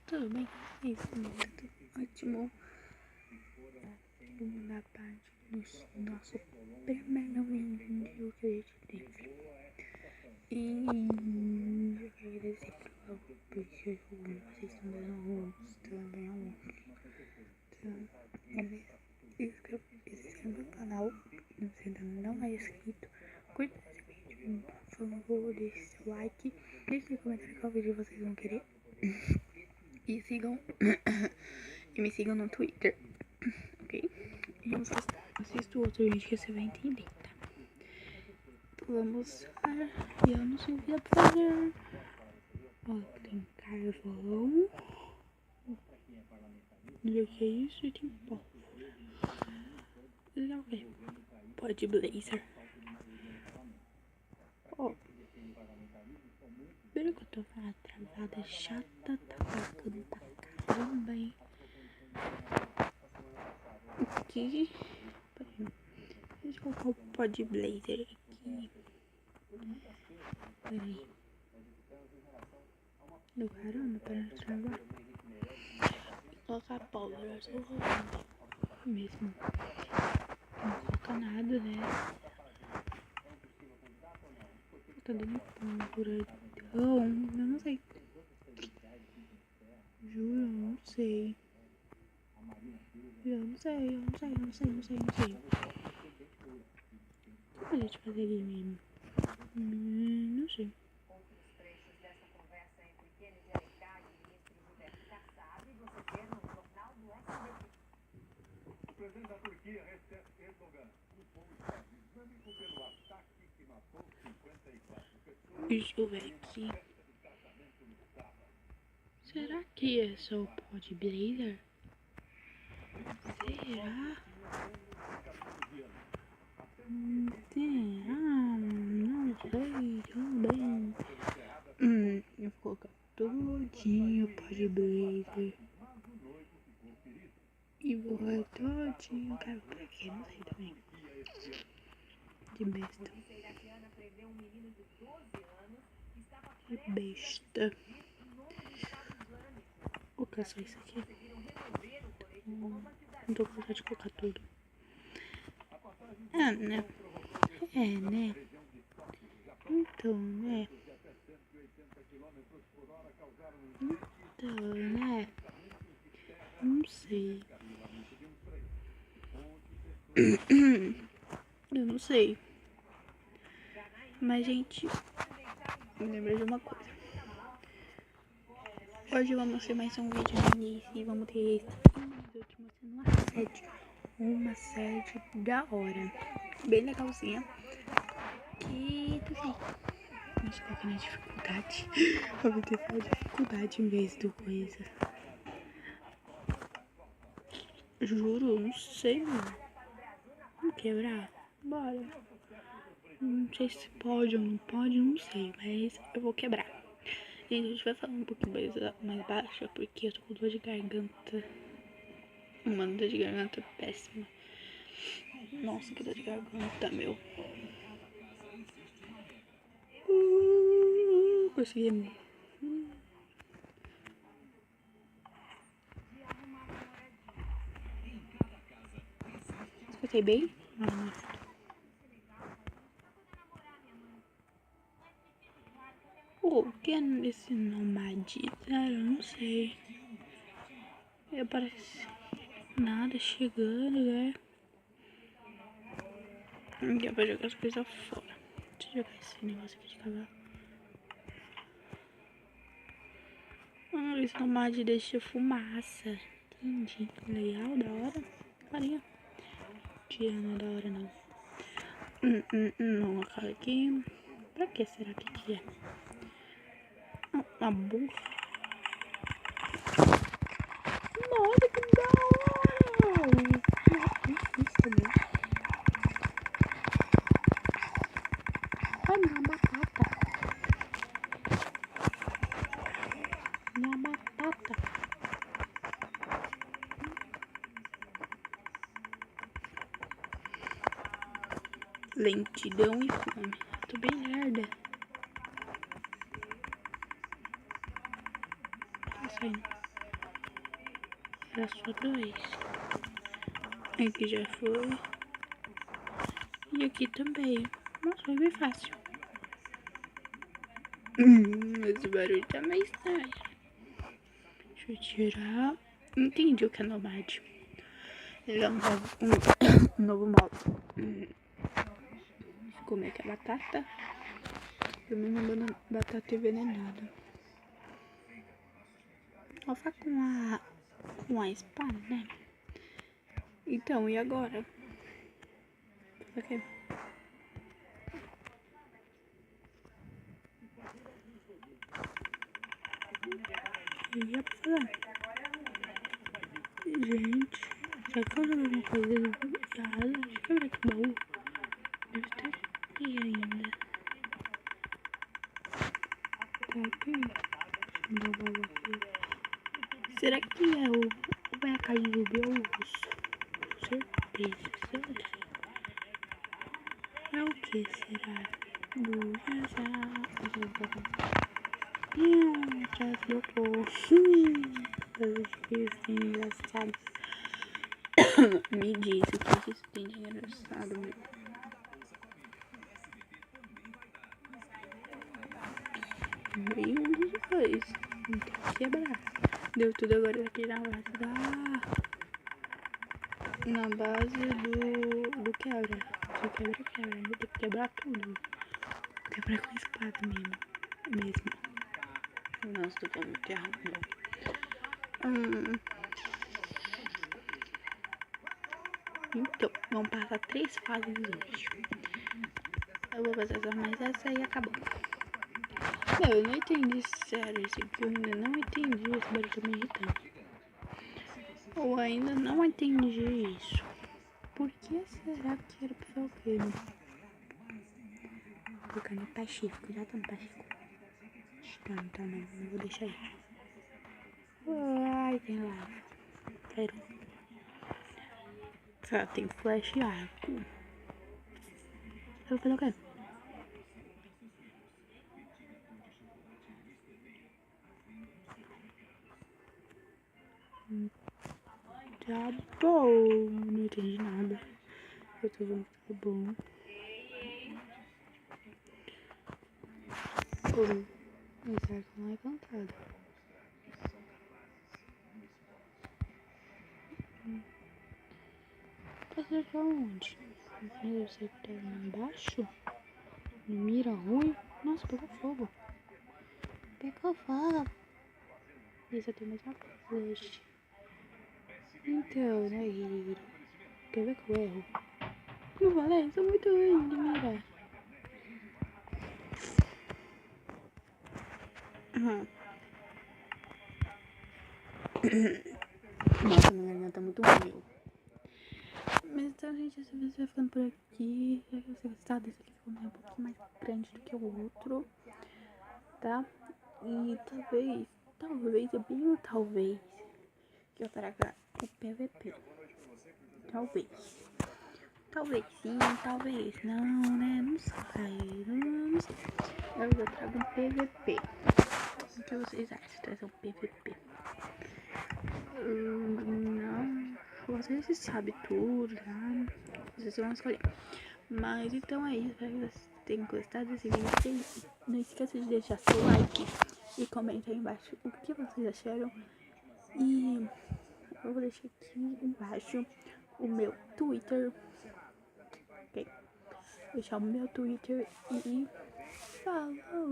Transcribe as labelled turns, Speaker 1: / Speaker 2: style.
Speaker 1: Tudo bem? É isso mesmo, tá tudo ótimo. Segunda parte do nosso primeiro vídeo que a gente teve. E eu quero agradecer porque vocês estão dando também ao inscreva no canal. Se você ainda não é inscrito, curta esse vídeo, por favor, deixe seu like, deixe no comentário qual vídeo vocês vão querer. E sigam e me sigam no Twitter, ok? E vamos assistir outro vídeo que você vai entender, tá? Vamos e eu não sei o que dá pra fazer. Ó, tem carvão. O que é isso? E tem pó. Legal, velho. Pó de blazer. Ó. Pera que eu tô falando travada chata, tá bacana pra caramba, hein? Aqui. Peraí. Deixa eu colocar o pó de blazer aqui. Peraí. Do caramba, para não travar. Vou colocar pólvora, só rolando. Mesmo. Não coloca nada, né? Tá dando pólvora. Então, eu não sei. Juro, eu não sei. Eu não sei. Como a gente fazer ali mesmo? Não sei.
Speaker 2: O presidente da Turquia, Recep Erdogan, culpou os Estados Islâmicos pelo ataque que matou 54 pessoas.
Speaker 1: Deixa eu ver aqui. Será que é só o pó de blazer? Será? Não sei também. Eu vou colocar todinho pó de blazer. E vou todinho. Cara, pra quê? Não sei também. De besta. De besta. Vou colocar só isso aqui. Não tô com vontade de colocar tudo. Né? Né? Então, né? Não sei. Eu não sei. Mas, gente, me lembrei de uma coisa. Hoje vamos ter mais um vídeo no início e vamos ter uma sede da hora. Bem legalzinha. Que, assim, acho que coloquei na dificuldade. Eu vou ter que dificuldade em vez do coisa. Juro, não sei, mano. Vamos quebrar? Bora. Não sei se pode ou não pode, não sei. Mas eu vou quebrar. Gente, a gente vai falar um pouquinho mais baixa porque eu tô com dor de garganta. Uma dor de garganta péssima. Nossa, que dor de garganta, meu. Consegui. Escutei bem? O que é esse nomade? Eu não sei. Parece nada chegando, né? Aqui pra jogar as coisas fora. Deixa eu jogar esse negócio aqui de cavalo. Esse nomade deixa fumaça. Entendi. Legal, da hora. Carinha. Tirando da hora, não. Não, aqui. Pra que será que é? Uma burra. Nossa, que da hora! Isso também. Olha, uma batata. Uma batata. Lentidão e fome. Tô bem lerda. Tá saindo. Era só 2. Aqui já foi. E aqui também. Nossa, foi bem fácil. Esse barulho tá meio estranho. Deixa eu tirar. Entendi o que é Nomad. Ele é um novo modo. Comer aqui a batata. Também uma batata envenenada. Ela vai com a espada, né? Então, e agora? Fazer o quê? Ia fazer. Gente, será que eu joguei alguma coisa errada? Deixa eu ver aqui o baú. Deve estar aqui ainda. Tá aqui. Deixa eu ver o baú aqui. Será que é ou é a casa do Deus? Certeza, certo? É o que será? Já flopou. Isso tem engraçado. Me diz o que isso tem de engraçado, meu. E um dos dois. Tem que quebrar. Deu tudo agora aqui na base na base do quebra. Se quebra. Vou ter que quebrar tudo. Vou quebrar com espada mesmo. Nossa, tô falando muito errado. Então, vamos passar 3 fases hoje. Eu vou fazer só mais essa e acabou. Não, eu não entendi, sério, esse aqui eu ainda não entendi. Esse barulho tá me irritando. Eu ainda não entendi isso. Por que será que era pra o quê? Vou colocar no Pacífico, já tá no Pacífico. Não vou deixar aí. Ai, tem lava. Pera. Só tem flash e arco. Eu vou fazer o quê? Tá bom, não entendi nada. Eu tô vendo que tá bom. Esse arco não é cantado. Tá certo aonde? Eu sei que tá lá embaixo. Mira ruim. Nossa, pegou fogo. Pegou fogo. Isso tem mais uma flecha. Então, né, Guiri? Quer ver que eu erro? Não falei? Sou muito ruim de mirar. Nossa, minha garganta tá muito ruim. Mas então, gente, esse vídeo vai ficando por aqui. Se você gostar desse aqui, ficou um pouquinho mais grande do que o outro, tá? E talvez, é bem um talvez, que eu traga o PVP. Talvez sim, talvez não, né? Não sei. Eu trago um PVP. O que vocês acham? Trazer um PVP? Não. Vocês sabem tudo, tá? Vocês vão escolher. Mas então é isso. Espero que vocês tenham gostado desse vídeo. Não esqueça de deixar seu like e comenta aí embaixo o que vocês acharam. E eu vou deixar aqui embaixo o meu Twitter. Ok? Vou deixar o meu Twitter e falou!